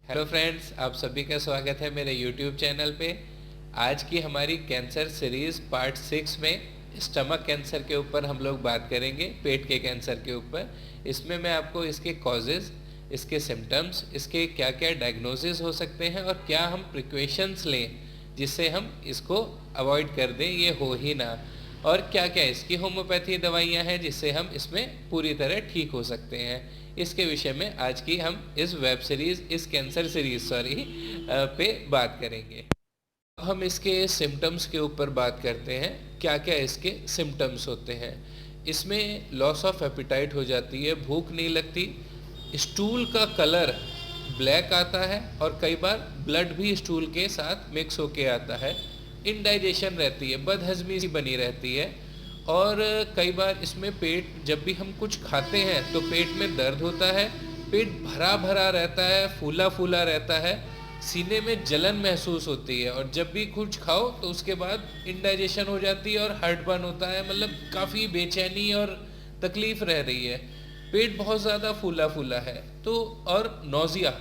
Hello friends, आप सभी का स्वागत है मेरे यूट्यूब चैनल पे। आज की हमारी कैंसर सीरीज़ पार्ट 6 में स्टमक कैंसर के ऊपर हम लोग बात करेंगे, पेट के कैंसर के ऊपर। इसमें मैं आपको इसके कॉजेज़, इसके सिम्टम्स, इसके क्या क्या डायग्नोसिस हो सकते हैं और क्या हम प्रिकॉशंस लें जिससे हम इसको अवॉइड कर दें, ये हो ही ना, और क्या क्या इसकी होम्योपैथी दवाइयाँ हैं जिससे हम इसमें पूरी तरह ठीक हो सकते हैं। इसके विषय में आज की हम इस वेब सीरीज़, इस कैंसर सीरीज़ पे बात करेंगे। हम इसके सिम्टम्स के ऊपर बात करते हैं, क्या क्या इसके सिम्टम्स होते हैं। इसमें लॉस ऑफ एपिटाइट हो जाती है, भूख नहीं लगती, स्टूल का कलर ब्लैक आता है और कई बार ब्लड भी स्टूल के साथ मिक्स होके आता है, इनडाइजेशन रहती है, बदहजमी सी बनी रहती है, और कई बार इसमें पेट, जब भी हम कुछ खाते हैं तो पेट में दर्द होता है, पेट भरा भरा रहता है, फूला फूला रहता है, सीने में जलन महसूस होती है, और जब भी कुछ खाओ तो उसके बाद इंडाइजेशन हो जाती है और हार्ट बर्न होता है। मतलब काफ़ी बेचैनी और तकलीफ़ रह रही है, पेट बहुत ज़्यादा फूला फूला है। तो और नौजिया,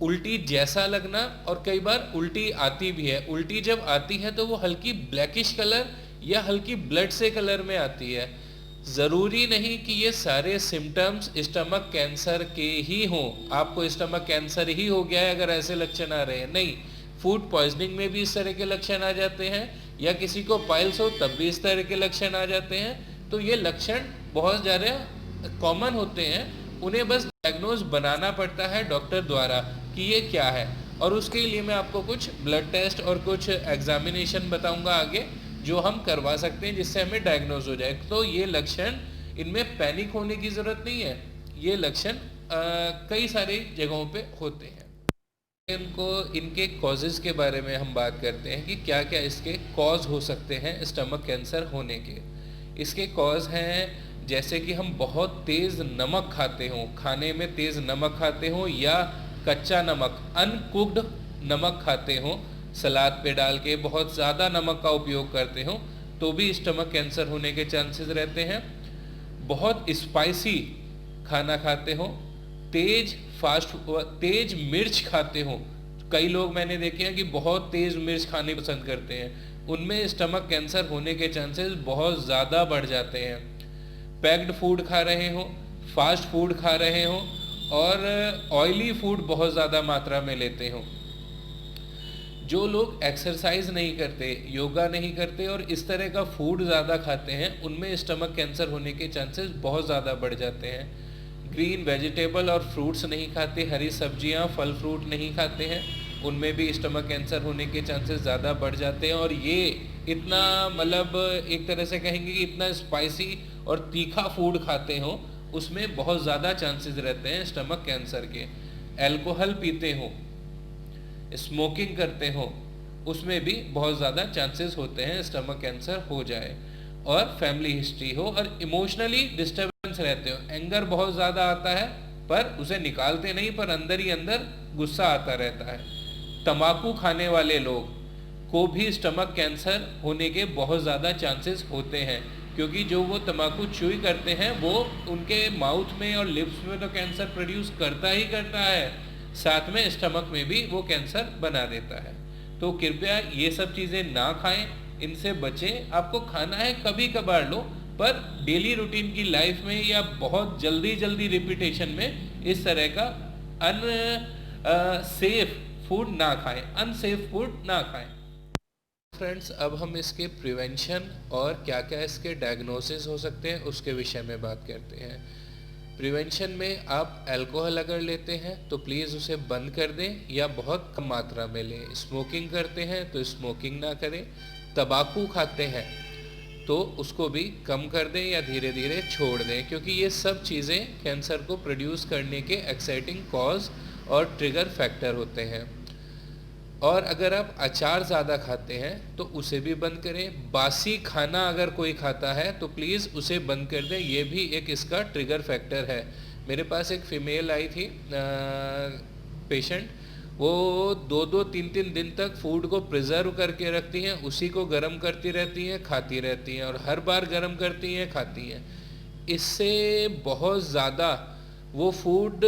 उल्टी जैसा लगना, और कई बार उल्टी आती भी है। उल्टी जब आती है तो वो हल्की ब्लैकिश कलर या हल्की ब्लड से कलर में आती है। ज़रूरी नहीं कि ये सारे सिम्टम्स स्टमक कैंसर के ही हों, आपको स्टमक कैंसर ही हो गया है अगर ऐसे लक्षण आ रहे हैं, नहीं। फूड पॉइजनिंग में भी इस तरह के लक्षण आ जाते हैं, या किसी को पाइल्स हो तब भी इस तरह के लक्षण आ जाते हैं। तो ये लक्षण बहुत ज़्यादा कॉमन होते हैं, उन्हें बस डायग्नोज बनाना पड़ता है डॉक्टर द्वारा कि ये क्या है। और उसके लिए मैं आपको कुछ ब्लड टेस्ट और कुछ एग्जामिनेशन बताऊंगा आगे, जो हम करवा सकते हैं जिससे हमें डायग्नोज हो जाए। तो ये लक्षण, इनमें पैनिक होने की ज़रूरत नहीं है, ये लक्षण कई सारी जगहों पे होते हैं। इनको, इनके कॉजेज़ के बारे में हम बात करते हैं कि क्या क्या इसके कॉज हो सकते हैं स्टमक कैंसर होने के। इसके कॉज हैं जैसे कि हम बहुत तेज़ नमक खाते हों, खाने में तेज़ नमक खाते हों, या कच्चा नमक, अनकुक्ड नमक खाते हों, सलाद पे डाल के बहुत ज़्यादा नमक का उपयोग करते हों, तो भी स्टमक कैंसर होने के चांसेस रहते हैं। बहुत स्पाइसी खाना खाते हों, तेज मिर्च खाते हों, कई लोग मैंने देखे हैं कि बहुत तेज़ मिर्च खानी पसंद करते हैं, उनमें स्टमक कैंसर होने के चांसेस बहुत ज़्यादा बढ़ जाते हैं। पैक्ड फूड खा रहे हों, फास्ट फूड खा रहे हों, और ऑयली फूड बहुत ज़्यादा मात्रा में लेते हों। जो लोग एक्सरसाइज नहीं करते, योगा नहीं करते और इस तरह का फूड ज़्यादा खाते हैं, उनमें स्टमक कैंसर होने के चांसेस बहुत ज़्यादा बढ़ जाते हैं। ग्रीन वेजिटेबल और फ्रूट्स नहीं खाते, हरी सब्जियां, फल फ्रूट नहीं खाते हैं, उनमें भी स्टमक कैंसर होने के चांसेस ज़्यादा बढ़ जाते हैं। और ये इतना, मतलब एक तरह से कहेंगे कि इतना स्पाइसी और तीखा फूड खाते हों, उसमें बहुत ज़्यादा चांसेस रहते हैं स्टमक कैंसर के। अल्कोहल पीते हों, स्मोकिंग करते हो, उसमें भी बहुत ज़्यादा चांसेस होते हैं स्टमक कैंसर हो जाए। और फैमिली हिस्ट्री हो, और इमोशनली डिस्टर्बेंस रहते हो, एंगर बहुत ज़्यादा आता है पर उसे निकालते नहीं, पर अंदर ही अंदर गुस्सा आता रहता है। तंबाकू खाने वाले लोग को भी स्टमक कैंसर होने के बहुत ज़्यादा चांसेस होते हैं, क्योंकि जो वो तंबाकू च्यूई करते हैं वो उनके माउथ में और लिप्स में तो कैंसर प्रोड्यूस करता ही करता है, साथ में स्टमक में भी वो कैंसर बना देता है। तो कृपया ये सब चीज़ें ना खाएं, इनसे बचें। आपको खाना है कभी कभार लो, पर डेली रूटीन की लाइफ में या बहुत जल्दी जल्दी रिपीटेशन में इस तरह का सेफ फूड ना खाएं, अनसेफ फूड ना खाएं। फ्रेंड्स, अब हम इसके प्रिवेंशन और क्या क्या इसके डायग्नोसिस हो सकते हैं उसके विषय में बात करते हैं। प्रिवेंशन में आप अल्कोहल अगर लेते हैं तो प्लीज़ उसे बंद कर दें या बहुत कम मात्रा में लें। स्मोकिंग करते हैं तो स्मोकिंग ना करें। तंबाकू खाते हैं तो उसको भी कम कर दें या धीरे धीरे छोड़ दें, क्योंकि ये सब चीज़ें कैंसर को प्रोड्यूस करने के एक्साइटिंग कॉज और ट्रिगर फैक्टर होते हैं। और अगर आप अचार ज़्यादा खाते हैं तो उसे भी बंद करें। बासी खाना अगर कोई खाता है तो प्लीज़ उसे बंद कर दें, ये भी एक इसका ट्रिगर फैक्टर है। मेरे पास एक फ़ीमेल आई थी पेशेंट, वो 2-3 दिन तक फूड को प्रिजर्व करके रखती हैं, उसी को गर्म करती रहती हैं, खाती रहती हैं, और हर बार गर्म करती हैं, खाती हैं। इससे बहुत ज़्यादा वो फूड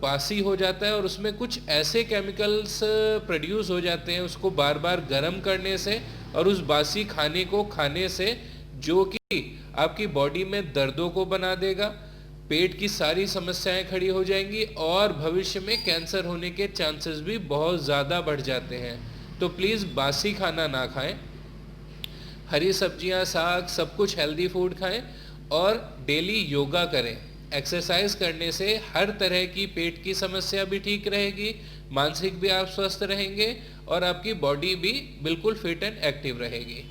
बासी हो जाता है और उसमें कुछ ऐसे केमिकल्स प्रोड्यूस हो जाते हैं उसको बार बार गर्म करने से और उस बासी खाने को खाने से, जो कि आपकी बॉडी में दर्दों को बना देगा, पेट की सारी समस्याएं खड़ी हो जाएंगी और भविष्य में कैंसर होने के चांसेस भी बहुत ज़्यादा बढ़ जाते हैं। तो प्लीज़ बासी खाना ना खाएं, हरी सब्जियां, साग, सब कुछ हेल्दी फूड खाएं और डेली योगा करें। एक्सरसाइज करने से हर तरह की पेट की समस्या भी ठीक रहेगी, मानसिक भी आप स्वस्थ रहेंगे और आपकी बॉडी भी बिल्कुल फिट एंड एक्टिव रहेगी।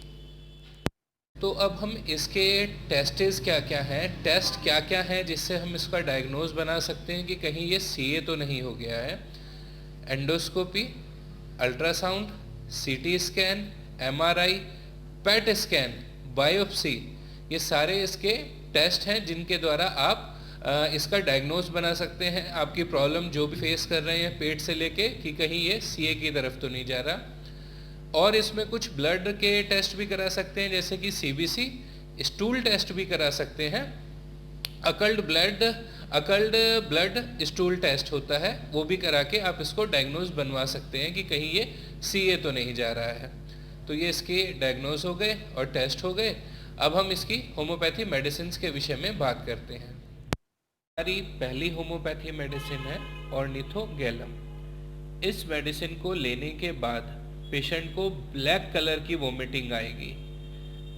तो अब हम इसके टेस्टेस क्या क्या हैं, टेस्ट क्या क्या हैं जिससे हम इसका डायग्नोज बना सकते हैं कि कहीं ये सीए तो नहीं हो गया है। Endoscopy, ultrasound, CT scan, MRI, PET scan, biopsy, ये सारे इसके टेस्ट हैं जिनके द्वारा आप इसका डायग्नोज बना सकते हैं। आपकी प्रॉब्लम जो भी फेस कर रहे हैं पेट से लेके कि कहीं ये सीए की तरफ तो नहीं जा रहा। और इसमें कुछ ब्लड के टेस्ट भी करा सकते हैं जैसे कि सीबीसी, स्टूल टेस्ट भी करा सकते हैं। अकल्ड ब्लड स्टूल टेस्ट होता है, वो भी करा के आप इसको डायग्नोज बनवा सकते हैं कि कहीं ये सीए तो नहीं जा रहा है। तो ये इसके डायग्नोज हो गए और टेस्ट हो गए। अब हम इसकी होम्योपैथी मेडिसिन के विषय में बात करते हैं। हमारी पहली होम्योपैथी मेडिसिन है ऑर्निथोगैलम। इस मेडिसिन को लेने के बाद पेशेंट को ब्लैक कलर की वोमिटिंग आएगी।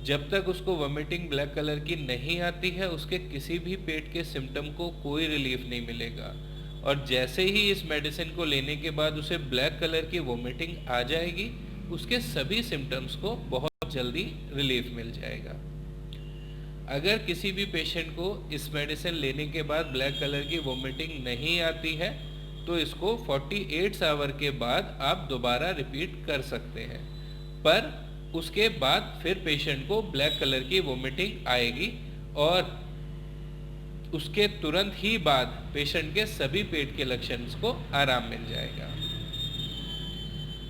जब तक उसको वोमिटिंग ब्लैक कलर की नहीं आती है उसके किसी भी पेट के सिम्टम को कोई रिलीफ नहीं मिलेगा, और जैसे ही इस मेडिसिन को लेने के बाद उसे ब्लैक कलर की वोमिटिंग आ जाएगी उसके सभी सिम्टम्स को बहुत जल्दी रिलीफ मिल जाएगा। अगर किसी भी पेशेंट को इस मेडिसिन लेने के बाद ब्लैक कलर की वोमिटिंग नहीं आती है तो इसको 48 आवर के बाद आप दोबारा रिपीट कर सकते हैं, पर उसके बाद फिर पेशेंट को ब्लैक कलर की वोमिटिंग आएगी और उसके तुरंत ही बाद पेशेंट के सभी पेट के लक्षण को आराम मिल जाएगा।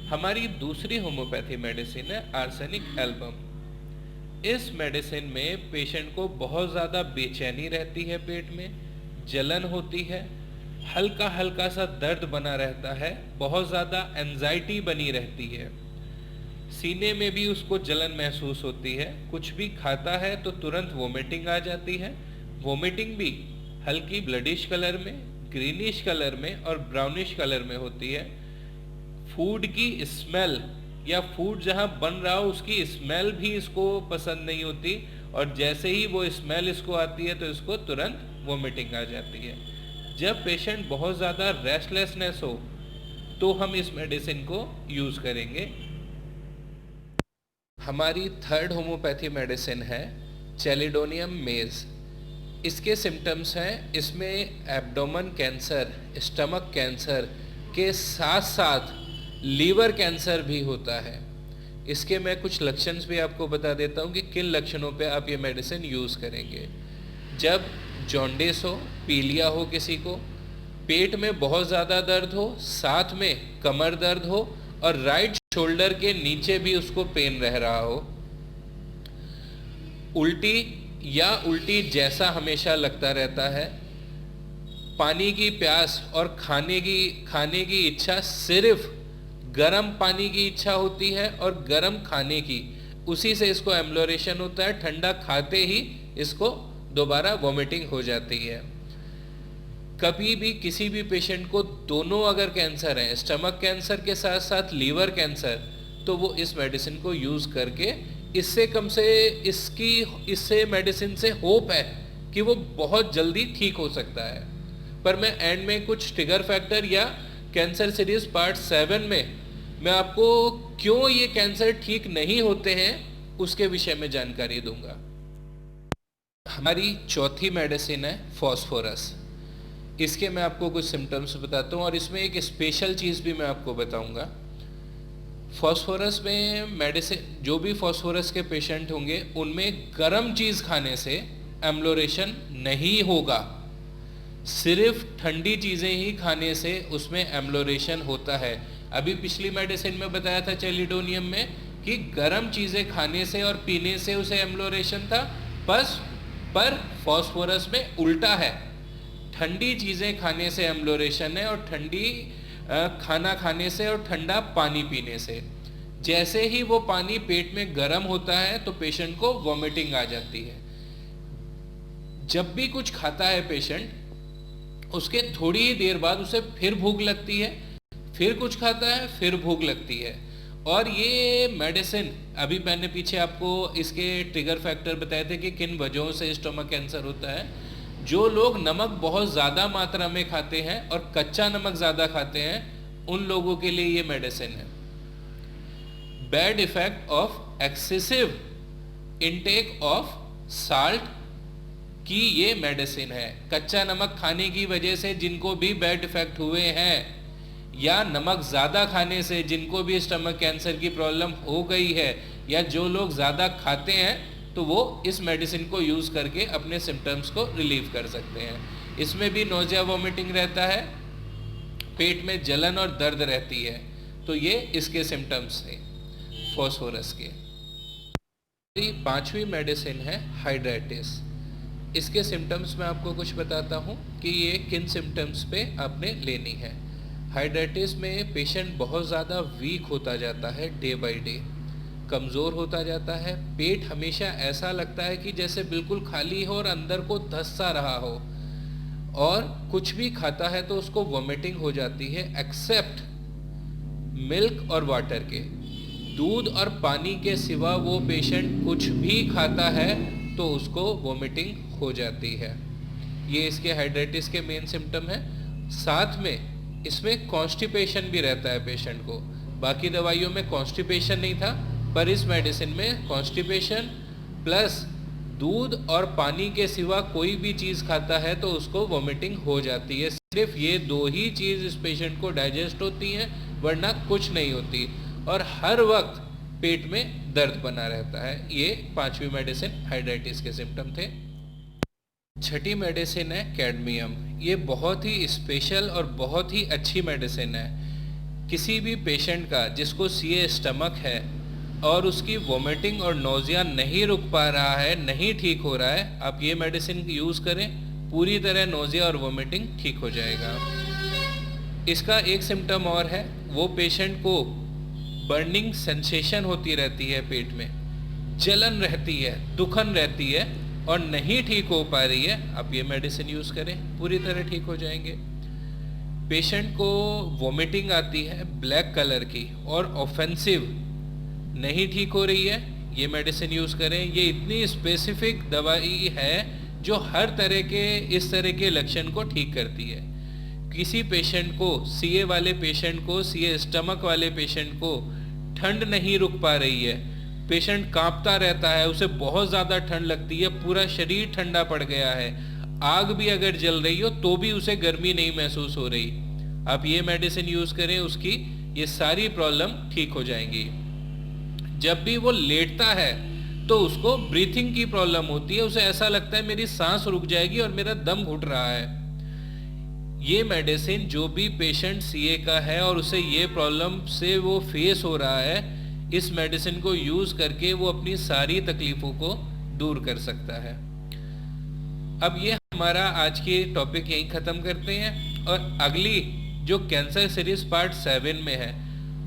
हमारी दूसरी होम्योपैथी मेडिसिन है आर्सेनिक एल्बम। इस मेडिसिन में पेशेंट को बहुत ज़्यादा बेचैनी रहती है, पेट में जलन होती है, हल्का हल्का सा दर्द बना रहता है, बहुत ज़्यादा एंजाइटी बनी रहती है, सीने में भी उसको जलन महसूस होती है, कुछ भी खाता है तो तुरंत वोमिटिंग आ जाती है। वोमिटिंग भी हल्की ब्लडिश कलर में, ग्रीनिश कलर में और ब्राउनिश कलर में होती है। फूड की स्मेल या फूड जहाँ बन रहा हो उसकी स्मेल भी इसको पसंद नहीं होती, और जैसे ही वो स्मेल इसको आती है तो इसको तुरंत वोमिटिंग आ जाती है। जब पेशेंट बहुत ज़्यादा रेस्टलेसनेस हो तो हम इस मेडिसिन को यूज़ करेंगे। हमारी थर्ड होम्योपैथी मेडिसिन है चैलिडोनियम मेज। इसके सिम्टम्स हैं, इसमें एब्डोमेन कैंसर, स्टमक कैंसर के साथ साथ लीवर कैंसर भी होता है। इसके मैं कुछ लक्षण भी आपको बता देता हूँ कि किन लक्षणों पे आप ये मेडिसिन यूज़ करेंगे। जब जॉन्डिस हो, पीलिया हो, किसी को पेट में बहुत ज़्यादा दर्द हो, साथ में कमर दर्द हो और राइट शोल्डर के नीचे भी उसको पेन रह रहा हो, उल्टी या उल्टी जैसा हमेशा लगता रहता है, पानी की प्यास और खाने की इच्छा, सिर्फ गर्म पानी की इच्छा होती है और गर्म खाने की, उसी से इसको एम्लोरेशन होता है, ठंडा खाते ही इसको दोबारा वोमिटिंग हो जाती है। कभी भी किसी भी पेशेंट को दोनों अगर कैंसर है, स्टमक कैंसर के साथ साथ लीवर कैंसर, तो वो इस मेडिसिन को यूज़ करके इससे मेडिसिन से होप है कि वो बहुत जल्दी ठीक हो सकता है। पर मैं एंड में कुछ ट्रिगर फैक्टर या कैंसर सीरीज पार्ट 7 में मैं आपको क्यों ये कैंसर ठीक नहीं होते हैं उसके विषय में जानकारी दूंगा। हमारी चौथी मेडिसिन है फॉस्फोरस। इसके मैं आपको कुछ सिम्टम्स बताता हूँ और इसमें एक स्पेशल चीज़ भी मैं आपको बताऊंगा। फॉस्फोरस में मेडिसिन, जो भी फॉस्फोरस के पेशेंट होंगे उनमें गर्म चीज़ खाने से एम्लोरेशन नहीं होगा, सिर्फ ठंडी चीज़ें ही खाने से उसमें एम्लोरेशन होता है। अभी पिछली मेडिसिन में बताया था चैलिडोनियम में कि गर्म चीज़ें खाने से और पीने से उसे एम्लोरेशन था, पर फॉस्फोरस में उल्टा है। ठंडी चीज़ें खाने से एम्लोरेशन है, और ठंडी खाना खाने से और ठंडा पानी पीने से। जैसे ही वो पानी पेट में गर्म होता है तो पेशेंट को वॉमिटिंग आ जाती है। जब भी कुछ खाता है पेशेंट, उसके थोड़ी ही देर बाद उसे फिर भूख लगती है, फिर कुछ खाता है, फिर भूख लगती है। और ये मेडिसिन, अभी मैंने पीछे आपको इसके ट्रिगर फैक्टर बताए थे कि किन वजहों से स्टोमक कैंसर होता है। जो लोग नमक बहुत ज़्यादा मात्रा में खाते हैं और कच्चा नमक ज़्यादा खाते हैं, उन लोगों के लिए ये मेडिसिन है। Bad effect of excessive intake of salt की ये मेडिसिन है। कच्चा नमक खाने की वजह से जिनको भी बैड इफेक्ट हुए हैं, या नमक ज़्यादा खाने से जिनको भी स्टमक कैंसर की प्रॉब्लम हो गई है, या जो लोग ज़्यादा खाते हैं, तो वो इस मेडिसिन को यूज़ करके अपने सिम्टम्स को रिलीव कर सकते हैं। इसमें भी नोजिया वॉमिटिंग रहता है, पेट में जलन और दर्द रहती है। तो ये इसके सिम्टम्स थे फॉस्फोरस के। 5वीं मेडिसिन है हाइड्रेटिस। इसके सिम्टम्स मैं आपको कुछ बताता हूँ कि ये किन सिम्टम्स पे आपने लेनी है। हाइड्रेटिस में पेशेंट बहुत ज़्यादा वीक होता जाता है, डे बाय डे कमज़ोर होता जाता है। पेट हमेशा ऐसा लगता है कि जैसे बिल्कुल खाली हो और अंदर को धस सा रहा हो, और कुछ भी खाता है तो उसको वॉमिटिंग हो जाती है, एक्सेप्ट मिल्क और वाटर के। दूध और पानी के सिवा वो पेशेंट कुछ भी खाता है तो उसको वॉमिटिंग हो जाती है। ये इसके हाइड्रेटिस के मेन सिम्टम है। साथ में इसमें कॉन्स्टिपेशन भी रहता है पेशेंट को। बाकी दवाइयों में कॉन्स्टिपेशन नहीं था, पर इस मेडिसिन में कॉन्स्टिपेशन प्लस दूध और पानी के सिवा कोई भी चीज़ खाता है तो उसको वॉमिटिंग हो जाती है। सिर्फ ये 2 ही चीज़ इस पेशेंट को डाइजेस्ट होती हैं, वरना कुछ नहीं होती, और हर वक्त पेट में दर्द बना रहता है। ये 5वीं मेडिसिन हाइड्रेटिस के सिम्टम थे। 6ठी मेडिसिन है कैडमियम। ये बहुत ही स्पेशल और बहुत ही अच्छी मेडिसिन है। किसी भी पेशेंट का जिसको सीए स्टमक है और उसकी वोमिटिंग और नोजिया नहीं रुक पा रहा है, नहीं ठीक हो रहा है, आप ये मेडिसिन यूज़ करें, पूरी तरह नोजिया और वोमिटिंग ठीक हो जाएगा। इसका एक सिम्टम और है, वो पेशेंट को बर्निंग सेंसेशन होती रहती है, पेट में जलन रहती है, दुखन रहती है और नहीं ठीक हो पा रही है। आप ये मेडिसिन यूज़ करें, पूरी तरह ठीक हो जाएंगे। पेशेंट को वोमिटिंग आती है ब्लैक कलर की और ऑफेंसिव, नहीं ठीक हो रही है, ये मेडिसिन यूज़ करें। ये इतनी स्पेसिफिक दवाई है जो हर तरह के इस तरह के लक्षण को ठीक करती है। किसी पेशेंट को, सीए वाले पेशेंट को, सीए स्टमक वाले पेशेंट को ठंड नहीं रुक पा रही है, पेशेंट कांपता रहता है, उसे बहुत ज़्यादा ठंड लगती है, पूरा शरीर ठंडा पड़ गया है, आग भी अगर जल रही हो तो भी उसे गर्मी नहीं महसूस हो रही, आप ये मेडिसिन यूज़ करें, उसकी ये सारी प्रॉब्लम ठीक हो जाएंगी। जब भी वो लेटता है तो उसको ब्रीथिंग की प्रॉब्लम होती है, उसे ऐसा लगता है मेरी सांस रुक जाएगी और मेरा दम घुट रहा है। ये मेडिसिन जो भी पेशेंट सीए का है और उसे ये प्रॉब्लम से वो फेस हो रहा है, इस मेडिसिन को यूज़ करके वो अपनी सारी तकलीफ़ों को दूर कर सकता है। अब ये हमारा आज की टॉपिक यहीं ख़त्म करते हैं, और अगली जो कैंसर सीरीज़ पार्ट 7 में है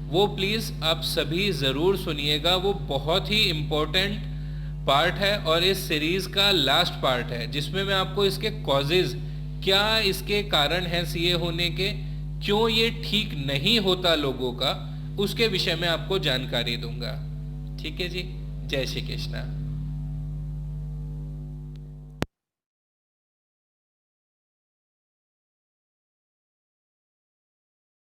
वो प्लीज़ आप सभी ज़रूर सुनिएगा। वो बहुत ही इम्पोर्टेंट पार्ट है और इस सीरीज़ का लास्ट पार्ट है, जिसमें मैं आपको इसके कॉजेज़, क्या इसके कारण हैं सीए होने के, क्यों ये ठीक नहीं होता लोगों का, उसके विषय में आपको जानकारी दूंगा। ठीक है जी, जय श्री कृष्णा।